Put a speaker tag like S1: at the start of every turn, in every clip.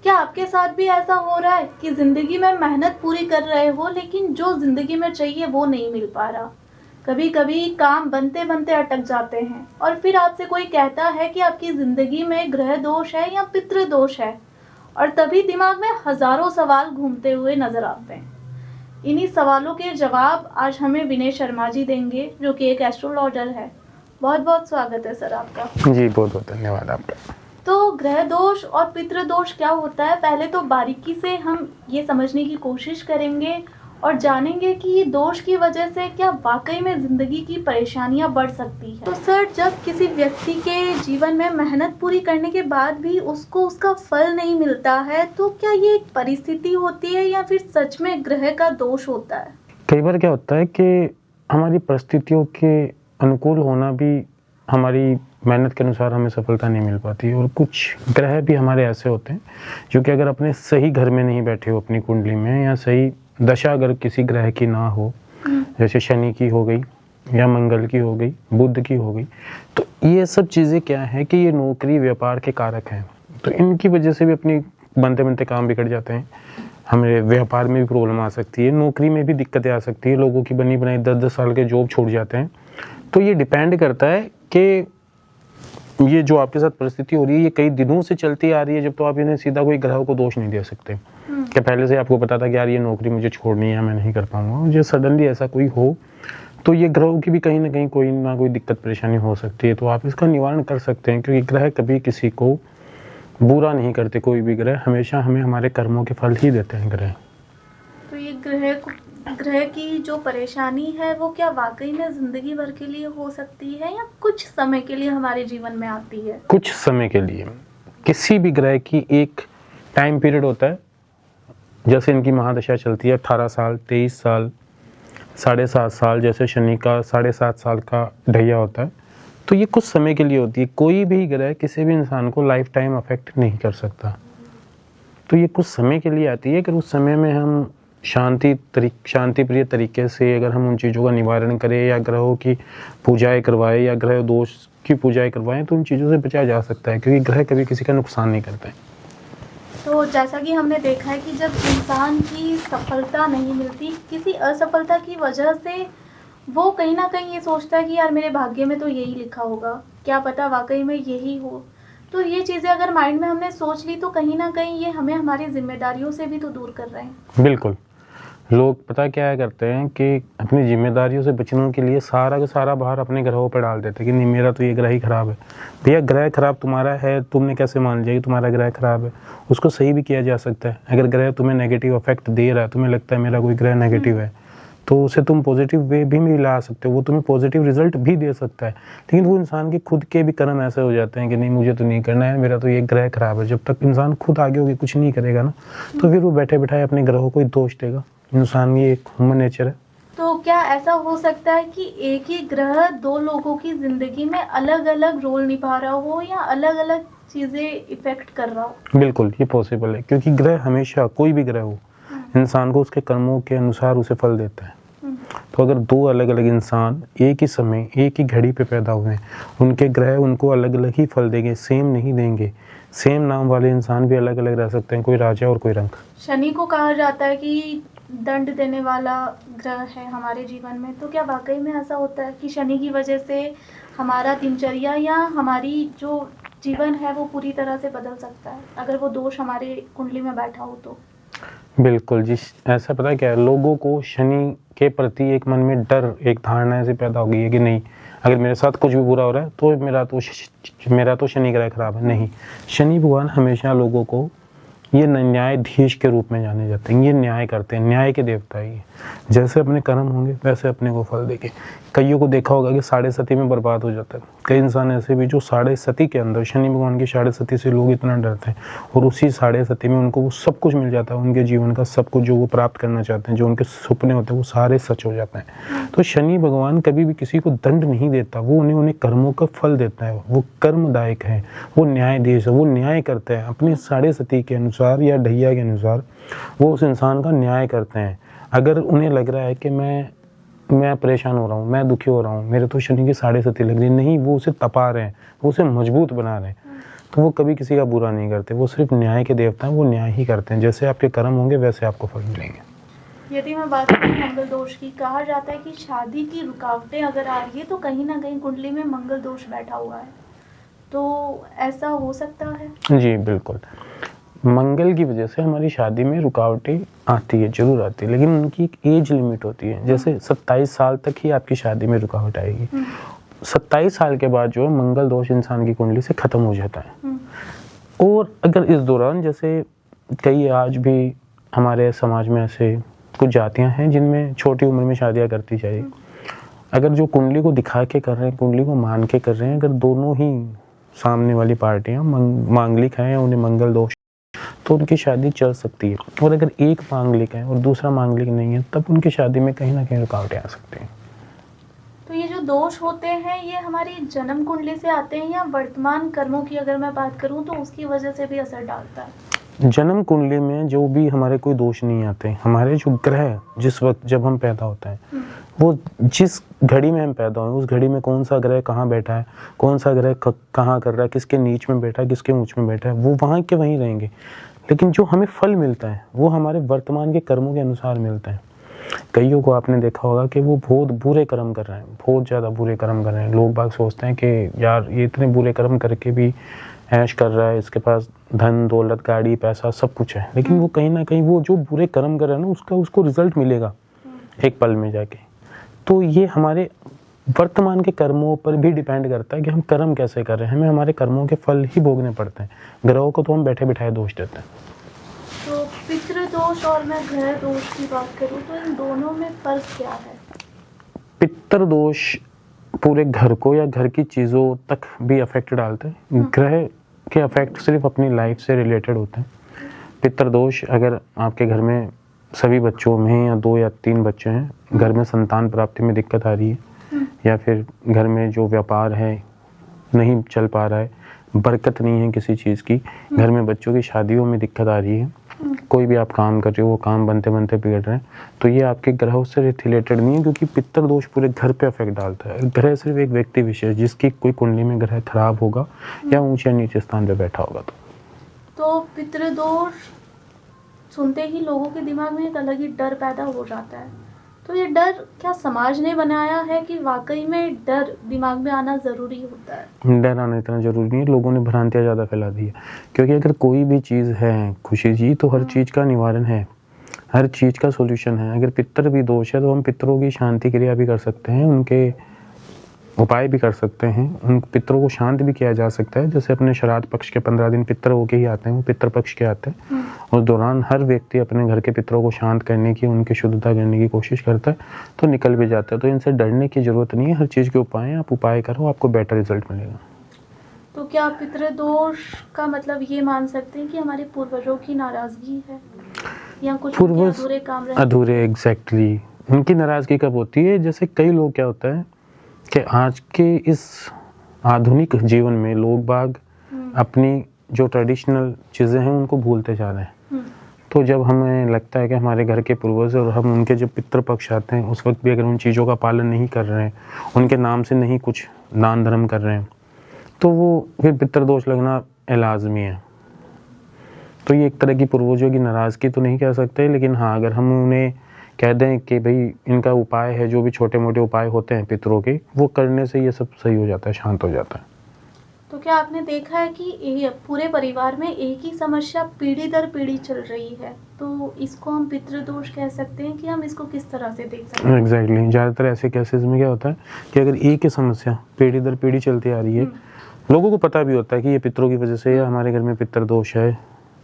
S1: क्या आपके साथ भी ऐसा हो रहा है कि ज़िंदगी में मेहनत पूरी कर रहे हो लेकिन जो ज़िंदगी में चाहिए वो नहीं मिल पा रहा? कभी कभी काम बनते बनते अटक जाते हैं और फिर आपसे कोई कहता है कि आपकी ज़िंदगी में ग्रह दोष है या पितृ दोष है, और तभी दिमाग में हजारों सवाल घूमते हुए नजर आते हैं। इन्हीं सवालों के जवाब आज हमें विनय शर्मा जी देंगे, जो कि एक एस्ट्रोलॉजर है। बहुत बहुत स्वागत है सर आपका।
S2: जी बहुत बहुत धन्यवाद आपका।
S1: तो ग्रह दोष और पितृ दोष क्या होता है, पहले तो बारीकी से हम ये समझने की कोशिश करेंगे और जानेंगे कि ये दोष की वजह से क्या वाकई में जिंदगी की परेशानियां बढ़ सकती है। तो सर, जब किसी व्यक्ति के जीवन में मेहनत पूरी करने के बाद भी उसको उसका फल नहीं मिलता है, तो क्या ये एक परिस्थिति होती है या फिर सच में ग्रह का दोष होता है?
S2: कई बार क्या होता है कि हमारी परिस्थितियों के अनुकूल होना भी हमारी मेहनत के अनुसार हमें सफलता नहीं मिल पाती है, और कुछ ग्रह भी हमारे ऐसे होते हैं जो कि अगर अपने सही घर में नहीं बैठे हो अपनी कुंडली में, या सही दशा अगर किसी ग्रह की ना हो, जैसे शनि की हो गई या मंगल की हो गई, बुध की हो गई, तो ये सब चीज़ें क्या है कि ये नौकरी व्यापार के कारक हैं। तो इनकी वजह से भी अपनी बनते बनते काम बिगड़ जाते हैं। हमें व्यापार में भी प्रॉब्लम आ सकती है, नौकरी में भी दिक्कतें आ सकती है, लोगों की बनी बनाई 10-10 साल के जॉब छूट जाते हैं। तो ये डिपेंड करता है कि ये जो आपके साथ परिस्थिति हो रही है ये कई दिनों से चलती आ रही है, जब तो आप इन्हें सीधा कोई ग्रह को दोष नहीं दे सकते कि पहले से आपको पता था कि यार ये नौकरी मुझे छोड़नी है, मैं नहीं कर पाऊंगा। मुझे सडनली ऐसा कोई हो तो ये ग्रहों की भी कहीं ना कहीं कोई ना कोई दिक्कत परेशानी हो सकती है। तो आप इसका निवारण कर सकते हैं, क्योंकि ग्रह कभी किसी को बुरा नहीं करते। कोई भी ग्रह हमेशा हमें हमारे कर्मों के फल ही देते हैं ग्रह।
S1: तो ये ग्रह की जो परेशानी है वो क्या वाकई में जिंदगी भर के लिए हो सकती है या कुछ समय के लिए हमारे जीवन में आती है?
S2: कुछ समय के लिए। किसी भी ग्रह की एक टाइम पीरियड होता है, जैसे इनकी महादशा चलती है 18 साल, 23 साल, 7.5 साल, जैसे शनि का 7.5 साल का ढैया होता है। तो ये कुछ समय के लिए होती है। कोई भी ग्रह किसी भी इंसान को लाइफ टाइम अफेक्ट नहीं कर सकता। तो ये कुछ समय के लिए आती है। अगर उस समय में हम शांति प्रिय तरीके से अगर हम उन चीज़ों का निवारण करें, या ग्रहों की पूजाएं करवाएं, या ग्रह दोष की पूजाएं करवाएं, तो उन चीज़ों से बचा जा सकता है, क्योंकि ग्रह कभी किसी का नुकसान नहीं करते हैं।
S1: तो जैसा कि हमने देखा है कि जब इंसान की सफलता नहीं मिलती किसी असफलता की वजह से, वो कहीं ना कहीं ये सोचता है कि यार मेरे भाग्य में तो यही लिखा होगा, क्या पता वाकई में यही हो। तो ये चीज़ें अगर माइंड में हमने सोच ली तो कहीं ना कहीं ये हमें हमारी जिम्मेदारियों से भी तो दूर कर रहे हैं।
S2: बिल्कुल। लोग पता क्या करते हैं कि अपनी जिम्मेदारियों से बचने के लिए सारा का सारा भार अपने ग्रहों पर डाल देते हैं कि नहीं, मेरा तो ये ग्रह ही खराब है। भैया, ग्रह खराब तुम्हारा है, तुमने कैसे मान लिया कि तुम्हारा ग्रह खराब है? उसको सही भी किया जा सकता है। अगर ग्रह तुम्हें नेगेटिव इफेक्ट दे रहा है, तुम्हें लगता है मेरा कोई ग्रह नेगेटिव है, तो उसे तुम पॉजिटिव वे भी मिला सकते हो, वो तुम्हें पॉजिटिव रिजल्ट भी दे सकता है। लेकिन वो इंसान के खुद के भी कर्म ऐसे हो जाते हैं कि नहीं, मुझे तो नहीं करना है, मेरा तो ये ग्रह खराब है। जब तक इंसान खुद आगे होकर कुछ नहीं करेगा ना, तो फिर वो बैठे बैठाए अपने ग्रहों को ही दोष देगा। इंसान ये एक ह्यूमन नेचर है।
S1: तो क्या ऐसा हो सकता है कि एक ही ग्रह दो लोगों की जिंदगी में अलग अलग रोल निभा रहा हो या अलग अलग चीजें इफेक्ट कर रहा हो?
S2: बिल्कुल, ये पॉसिबल है, क्योंकि ग्रह हमेशा, कोई भी ग्रह हो, इंसान को उसके कर्मों के अनुसार उसे फल देता है। तो अगर दो अलग अलग इंसान एक ही समय एक ही घड़ी पे पैदा हुए हैं, उनके ग्रह उनको अलग अलग ही फल देंगे, सेम नहीं देंगे। सेम नाम वाले इंसान भी अलग अलग रह सकते हैं, कोई राजा और कोई रंक।
S1: शनि को कहा जाता है कि दंड देने वाला ग्रह है हमारे जीवन में, तो क्या वाकई में ऐसा होता है कि शनि की वजह से हमारा दिनचर्या या हमारी जो जीवन है वो पूरी तरह से बदल सकता है अगर वो दोष हमारे कुंडली में बैठा हो तो?
S2: बिल्कुल जी। ऐसा पता क्या है, लोगों को शनि के प्रति एक मन में डर, एक धारणा ऐसी पैदा हो गई है कि नहीं, अगर मेरे साथ कुछ भी बुरा हो रहा है तो मेरा तो शनि ग्रह खराब है। नहीं, शनि भगवान हमेशा लोगों को ये न्यायाधीश के रूप में जाने जाते हैं। ये न्याय करते हैं, न्याय के देवता ही। जैसे अपने कर्म होंगे वैसे अपने को फल देंगे। कईयों को देखा होगा कि साढ़े सती में बर्बाद हो जाता है। कई इंसान ऐसे भी जो साढ़े सती के अंदर, शनि भगवान की साढ़े सती से लोग इतना डरते हैं, और उसी साढ़े सती में उनको वो सब कुछ मिल जाता है, उनके जीवन का सब कुछ जो वो प्राप्त करना चाहते हैं, जो उनके सपने होते हैं, वो सारे सच हो जाते हैं। तो शनि भगवान कभी भी किसी को दंड नहीं देता, वो उन्हें कर्मों का फल देता है। वो कर्मदायक है, वो न्यायाधीश है, वो न्याय करते हैं अपनी साढ़े सती के अनुसार या ढैया के अनुसार। वो उस इंसान का न्याय करते हैं। अगर उन्हें लग रहा है कि मैं परेशान हो रहा हूँ, मैं दुखी हो रहा हूँ, मेरे तो शनि की साढ़े सती लग रही है, नहीं, वो उसे तपा रहे हैं, वो उसे मजबूत बना रहे हैं। तो वो कभी किसी का बुरा नहीं करते, वो सिर्फ न्याय के देवता हैं, वो न्याय ही करते हैं। जैसे आपके कर्म होंगे वैसे आपको फल मिलेंगे।
S1: यदि मैं बात करूं मंगल दोष की, कहा जाता है कि शादी की रुकावटें अगर आ रही है तो कहीं ना कहीं कुंडली में मंगल दोष बैठा हुआ है, तो ऐसा हो सकता है?
S2: जी बिल्कुल, मंगल की वजह से हमारी शादी में रुकावटें आती है, जरूर आती है, लेकिन उनकी एक एज लिमिट होती है। जैसे 27 साल तक ही आपकी शादी में रुकावट आएगी। 27 साल के बाद जो है मंगल दोष इंसान की कुंडली से खत्म हो जाता है। और अगर इस दौरान, जैसे कई आज भी हमारे समाज में ऐसे कुछ जातियां हैं जिनमें छोटी उम्र में शादियां करती चाहिए, अगर जो कुंडली को दिखा के कर रहे हैं, कुंडली को मान के कर रहे हैं, अगर दोनों ही सामने वाली पार्टियां मांगलिक हैं, उन्हें मंगल दोष, तो उनकी शादी चल सकती है। और अगर एक मांगलिक है और दूसरा मांगलिक नहीं है, तब उनकी शादी में कहीं ना कहीं रुकावटें आ सकती हैं।
S1: तो ये जो दोष होते हैं ये हमारी जन्म कुंडली से आते हैं या वर्तमान कर्मों की अगर मैं बात करूं तो उसकी वजह से भी असर डालता है?
S2: जन्म कुंडली में जो भी हमारे कोई दोष नहीं आते, हमारे जो ग्रह जिस वक्त जब हम पैदा होते हैं, वो जिस घड़ी में हम पैदा हुए उस घड़ी में कौन सा ग्रह कहाँ बैठा है, कौन सा ग्रह कहाँ कर रहा है, किसके नीच में बैठा है, किसके ऊंच में बैठा है, वो वहाँ के वहीं रहेंगे। लेकिन जो हमें फल मिलता है वो हमारे वर्तमान के कर्मों के अनुसार मिलता है। कईयों को आपने देखा होगा कि वो बहुत बुरे कर्म कर रहे हैं, बहुत ज़्यादा बुरे कर्म कर रहे हैं। लोग बाग सोचते हैं कि यार ये इतने बुरे कर्म करके भी ऐश कर रहा है, इसके पास धन दौलत गाड़ी पैसा सब कुछ है, लेकिन वो कहीं ना कहीं वो जो बुरे कर्म कर रहा है ना उसको रिजल्ट मिलेगा एक पल में जाके। तो ये हमारे वर्तमान के कर्मों पर भी डिपेंड करता है कि हम कर्म कैसे कर रहे हैं, हमें हमारे कर्मों के फल ही भोगने पड़ते हैं। ग्रहों को तो हम बैठे बिठाए दोष देते हैं।
S1: तो पितृ दोष और मैं ग्रह दोष की बात करूं तो इन दोनों में फर्क क्या है?
S2: पितृ दोष पूरे घर को या घर की चीज़ों तक भी अफेक्ट डालते हैं। ग्रह के अफेक्ट सिर्फ अपनी लाइफ से रिलेटेड होते हैं। पितृ दोष अगर आपके घर में सभी बच्चों में या 2 या 3 बच्चे हैं, घर में संतान प्राप्ति में दिक्कत आ रही है, या फिर घर में जो व्यापार है नहीं चल पा रहा है, बरकत नहीं है किसी चीज़ की, घर में बच्चों की शादियों में दिक्कत आ रही है, कोई भी आप काम कर रहे हो वो काम बनते बनते बिगड़ रहे हैं, तो ये आपके ग्रहों से रिलेटेड नहीं है, क्योंकि पितृ दोष पूरे घर पे अफेक्ट डालता है। ग्रह सिर्फ एक व्यक्ति विशेष जिसकी कोई कुंडली में ग्रह खराब होगा या ऊंचे या नीचे स्थान पे बैठा होगा। तो
S1: पितृ दोष सुनते ही लोगों के दिमाग में एक अलग ही डर पैदा हो जाता है। तो ये डर क्या समाज ने बनाया है कि वाकई में डर दिमाग में आना ज़रूरी होता है?
S2: डर आना इतना ज़रूरी नहीं है, लोगों ने भ्रांतियाँ ज़्यादा फैला दी है। क्योंकि अगर कोई भी चीज़ है खुशी जी तो हर चीज़ का निवारण है, हर चीज़ का सॉल्यूशन है। अगर पितृ भी दोष है तो हम पितरों की शांति क्रिया भी कर सकते हैं, उनके उपाय भी कर सकते हैं, उन पितरों को शांत भी किया जा सकता है। जैसे अपने श्राद्ध पक्ष के 15 दिन पितर होके ही आते हैं, वो पितृ पक्ष के आते हैं। उस दौरान हर व्यक्ति अपने घर के पितरों को शांत करने की, उनकी शुद्धता करने की कोशिश करता है, तो निकल भी जाता है। तो इनसे डरने की जरूरत नहीं है, हर चीज़ के उपाय हैं, आप उपाय करो, आपको बेटर रिजल्ट मिलेगा।
S1: तो क्या पितृ दोष का मतलब ये मान सकते हैं कि हमारे पूर्वजों की नाराजगी है या कुछ अधूरे काम रहे?
S2: अधूरे, एग्जैक्टली। उनकी नाराजगी कब होती है? जैसे कई लोग क्या होता है कि आज के इस आधुनिक जीवन में लोग बाग अपनी जो ट्रेडिशनल चीज़ें हैं उनको भूलते जा रहे हैं। तो जब हमें लगता है कि हमारे घर के पूर्वज और हम उनके जब पितृ पक्ष आते हैं उस वक्त भी अगर उन चीज़ों का पालन नहीं कर रहे हैं, उनके नाम से नहीं कुछ दान धर्म कर रहे हैं, तो वो फिर पितृ दोष लगना लाज़मी है। तो ये एक तरह की पूर्वजों की नाराज़गी तो नहीं कह सकते, लेकिन हाँ अगर हम उन्हें कह दें कि भाई इनका उपाय है, जो भी छोटे मोटे उपाय होते हैं पितरों के, वो करने से ये सब सही हो जाता है, शांत हो जाता है।
S1: तो क्या आपने देखा है कि पूरे परिवार में एक ही समस्या पीढ़ी दर पीढ़ी चल रही है, तो इसको हम पितृ दोष कह सकते हैं कि हम इसको किस तरह से देख सकते हैं?
S2: एग्जैक्टली। ज़्यादातर ऐसे केसेस में क्या होता है कि अगर एक ही समस्या पीढ़ी दर पीढ़ी चलती आ रही है, लोगों को पता भी होता है कि ये पितरों की वजह से या हमारे घर में पितृ दोष है,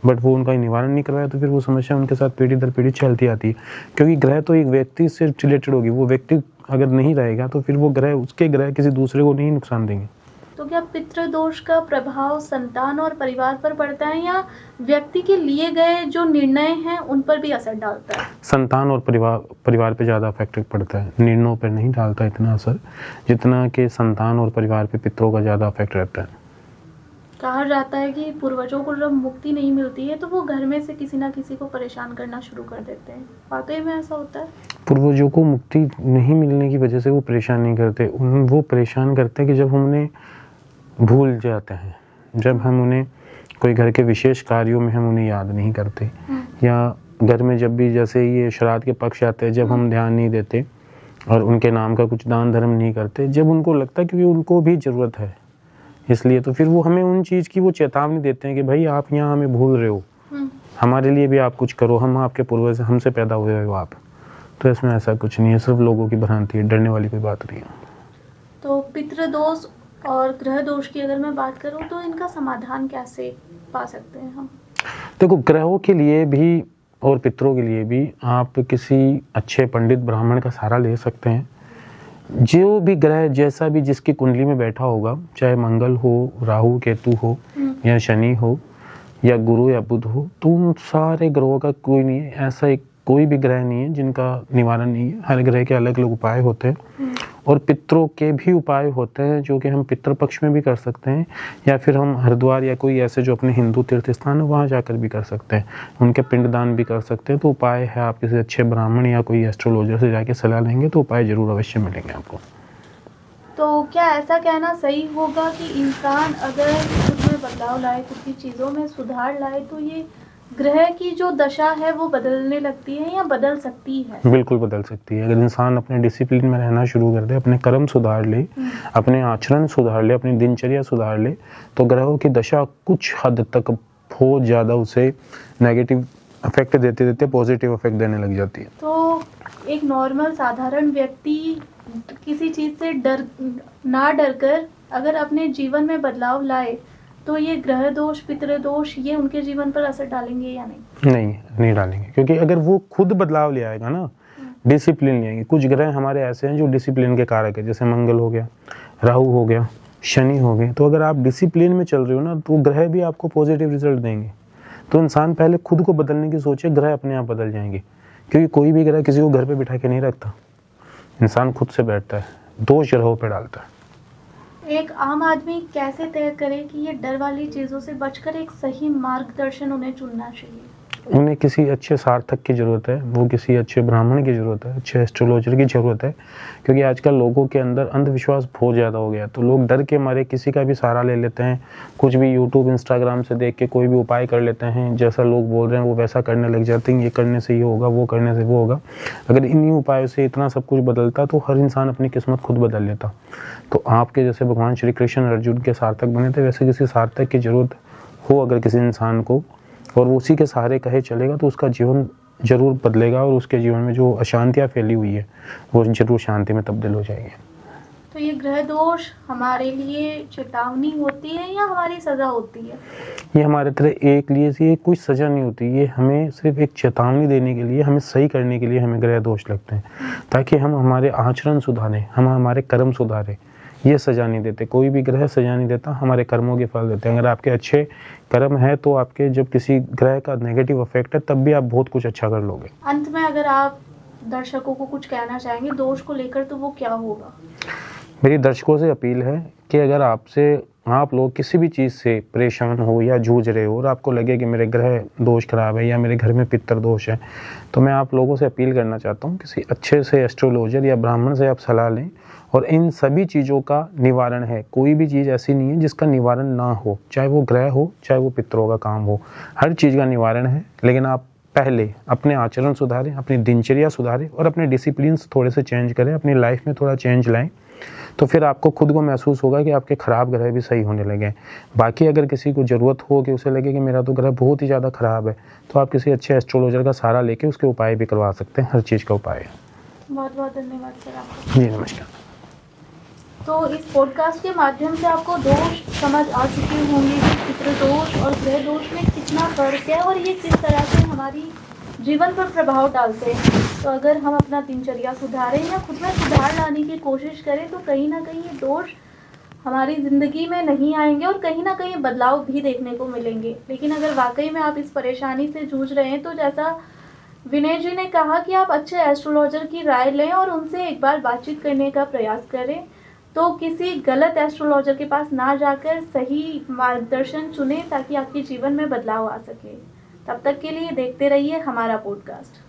S2: बट वो उनका निवारण नहीं करवाया, तो फिर वो समस्या उनके साथ पीढ़ी दर पीढ़ी चलती आती है। क्योंकि ग्रह तो एक व्यक्ति से रिलेटेड होगी, वो व्यक्ति अगर नहीं रहेगा तो फिर वो ग्रह, उसके ग्रह किसी दूसरे को नहीं नुकसान देंगे।
S1: तो क्या पितृ दोष का प्रभाव संतान और परिवार पर पड़ता है या व्यक्ति के लिए गए जो निर्णय हैं उन पर भी असर डालता है?
S2: संतान और परिवार पे ज़्यादा इफेक्ट पड़ता है, निर्णयों पर नहीं डालता इतना असर जितना कि संतान और परिवार पे पितरों का ज़्यादा इफेक्ट रहता है।
S1: कहा जाता है कि पूर्वजों को जब मुक्ति नहीं मिलती है तो वो घर में से किसी ना किसी को परेशान करना शुरू कर देते हैं, वाकई में ऐसा होता है?
S2: पूर्वजों को मुक्ति नहीं मिलने की वजह से वो परेशान नहीं करते, वो परेशान करते हैं कि जब हम उन्हें भूल जाते हैं, जब हम उन्हें कोई घर के विशेष कार्यों में हम उन्हें याद नहीं करते, या घर में जब भी जैसे ये श्राद्ध के पक्ष आते हैं, जब हम ध्यान नहीं देते और उनके नाम का कुछ दान धर्म नहीं करते, जब उनको लगता है कि उनको भी ज़रूरत है इसलिए, तो फिर वो हमें उन चीज़ की वो चेतावनी देते हैं कि भाई आप यहाँ हमें भूल रहे हो, हमारे लिए भी आप कुछ करो, हम आपके पूर्वज हमसे पैदा हुए हो आप। तो इसमें ऐसा कुछ नहीं है, सिर्फ लोगों की भ्रांति है, डरने वाली कोई बात नहीं है।
S1: तो पितृदोष और ग्रह दोष की अगर मैं बात करूं तो इनका समाधान कैसे पा सकते हैं हम?
S2: देखो, ग्रहों के लिए भी और पितरों के लिए भी आप किसी अच्छे पंडित ब्राह्मण का सहारा ले सकते हैं। जो भी ग्रह जैसा भी जिसकी कुंडली में बैठा होगा, चाहे मंगल हो, राहु केतु हो, या शनि हो, या गुरु या बुध हो, तो उन सारे ग्रहों का कोई नहीं है, ऐसा एक कोई भी ग्रह नहीं है जिनका निवारण नहीं है। हर ग्रह के अलग अलग उपाय होते हैं, और पितरों के भी उपाय होते हैं जो कि हम पितृपक्ष में भी कर सकते हैं, या फिर हम हरिद्वार या कोई ऐसे जो अपने हिंदू तीर्थ स्थान है वहाँ जाकर भी कर सकते हैं, उनके पिंडदान भी कर सकते हैं। तो उपाय है, आप किसी अच्छे ब्राह्मण या कोई एस्ट्रोलॉजर से जाके सलाह लेंगे तो उपाय जरूर अवश्य मिलेंगे आपको।
S1: तो क्या ऐसा कहना सही होगा कि इंसान अगर खुद में बदलाव लाए, खुद की चीज़ों में सुधार लाए, तो ये ग्रह की जो दशा है वो बदलने लगती है या बदल सकती है?
S2: बिल्कुल बदल सकती है। अगर इंसान अपने डिसिप्लिन में रहना शुरू कर दे, अपने कर्म सुधार ले, अपने आचरण सुधार ले, अपनी दिनचर्या सुधार ले, तो ग्रहों की दशा कुछ हद तक बहुत ज़्यादा उसे नेगेटिव इफेक्ट देते देते पॉजिटिव इफेक्ट देने लग जाती है।
S1: तो एक नॉर्मल साधारण व्यक्ति किसी चीज़ से ना डर कर अगर अपने जीवन में बदलाव लाए तो ये ग्रह दोष, पितृ दोष, ये उनके जीवन पर असर डालेंगे या नहीं?
S2: नहीं डालेंगे, क्योंकि अगर वो खुद बदलाव ले आएगा ना, डिसिप्लिन ले आएंगे। कुछ ग्रह हमारे ऐसे हैं जो डिसिप्लिन के कारक है, जैसे मंगल हो गया, राहु हो गया, शनि हो गए। तो अगर आप डिसिप्लिन में चल रहे हो ना, तो ग्रह भी आपको पॉजिटिव रिजल्ट देंगे। तो इंसान पहले खुद को बदलने की सोचे, ग्रह अपने आप बदल जाएंगे। क्योंकि कोई भी ग्रह किसी को घर पे बिठा के नहीं रखता, इंसान खुद से बैठता है, दोष ग्रहों पे डालता है।
S1: एक आम आदमी कैसे तय करे कि ये डर वाली चीज़ों से बचकर एक सही मार्गदर्शन उन्हें चुनना चाहिए?
S2: उन्हें किसी अच्छे सार्थक की ज़रूरत है, वो किसी अच्छे ब्राह्मण की ज़रूरत है, अच्छे एस्ट्रोलॉजर की ज़रूरत है। क्योंकि आजकल लोगों के अंदर अंधविश्वास बहुत ज़्यादा हो गया, तो लोग डर के मारे किसी का भी सहारा ले लेते हैं, कुछ भी यूट्यूब इंस्टाग्राम से देख के कोई भी उपाय कर लेते हैं, जैसा लोग बोल रहे हैं वो वैसा करने लग जाते हैं। ये करने से ये होगा, वो करने से वो होगा। अगर इन्हीं उपायों से इतना सब कुछ बदलता तो हर इंसान अपनी किस्मत खुद बदल लेता। तो आपके जैसे भगवान श्री कृष्ण अर्जुन के सार्थक बने थे, वैसे किसी सार्थक की ज़रूरत हो अगर किसी इंसान को, और वो उसी के सहारे कहे चलेगा, तो उसका जीवन जरूर बदलेगा, और उसके जीवन में जो अशांतियाँ फैली हुई है वो जरूर शांति में तब्दील हो जाएगी।
S1: तो ये ग्रह दोष हमारे लिए चेतावनी होती है या हमारी सज़ा होती है?
S2: ये हमारे तरह एक लिए से कोई सज़ा नहीं होती, ये हमें सिर्फ एक चेतावनी देने के लिए, हमें सही करने के लिए हमें ग्रह दोष लगते हैं, ताकि हम हमारे आचरण सुधारें, हम हमारे कर्म सुधारें। ये सजा नहीं देते, कोई भी ग्रह सजा नहीं देता, हमारे कर्मों के फल देते हैं। अगर आपके अच्छे कर्म है तो आपके जब किसी ग्रह का नेगेटिव इफेक्ट है तब भी आप बहुत कुछ अच्छा कर लोगे।
S1: अंत में अगर आप दर्शकों को कुछ कहना चाहेंगे दोष को लेकर, तो वो क्या होगा?
S2: मेरी दर्शकों से अपील है कि अगर आप लोग किसी भी चीज़ से परेशान हो या जूझ रहे हो और आपको लगे कि मेरे ग्रह दोष खराब है या मेरे घर में पितृ दोष है, तो मैं आप लोगों से अपील करना चाहता हूँ, किसी अच्छे से एस्ट्रोलॉजर या ब्राह्मण से आप सलाह लें। और इन सभी चीज़ों का निवारण है, कोई भी चीज़ ऐसी नहीं है जिसका निवारण ना हो, चाहे वो ग्रह हो, चाहे वो पितरों का काम हो, हर चीज़ का निवारण है। लेकिन आप पहले अपने आचरण सुधारें, अपनी दिनचर्या सुधारें और अपने डिसिप्लिन थोड़े से चेंज करें, अपनी लाइफ में थोड़ा चेंज लाएं, तो फिर आपको खुद को महसूस होगा कि आपके ख़राब ग्रह भी सही होने लगे। बाकी अगर किसी को ज़रूरत हो कि उसे लगे कि मेरा तो ग्रह बहुत ही ज़्यादा ख़राब है, तो आप किसी अच्छे एस्ट्रोलॉजर का सहारा लेके उसके उपाय भी करवा सकते हैं, हर चीज़ का उपाय है।
S1: बहुत बहुत धन्यवाद सर आपका।
S2: जी नमस्कार।
S1: तो इस पॉडकास्ट के माध्यम से आपको दोष समझ आ चुके होंगे कि पितृ दोष और ग्रह दोष में कितना फर्क है और ये किस तरह से हमारी जीवन पर प्रभाव डालते हैं। तो अगर हम अपना दिनचर्या सुधारें या खुद में सुधार लाने की कोशिश करें तो कहीं ना कहीं ये दोष हमारी ज़िंदगी में नहीं आएंगे और कहीं ना कहीं बदलाव भी देखने को मिलेंगे। लेकिन अगर वाकई में आप इस परेशानी से जूझ रहे हैं तो जैसा विनय जी ने कहा कि आप अच्छे एस्ट्रोलॉजर की राय लें और उनसे एक बार बातचीत करने का प्रयास करें, तो किसी गलत एस्ट्रोलॉजर के पास ना जाकर सही मार्गदर्शन चुनें ताकि आपके जीवन में बदलाव आ सके। तब तक के लिए देखते रहिए हमारा पॉडकास्ट।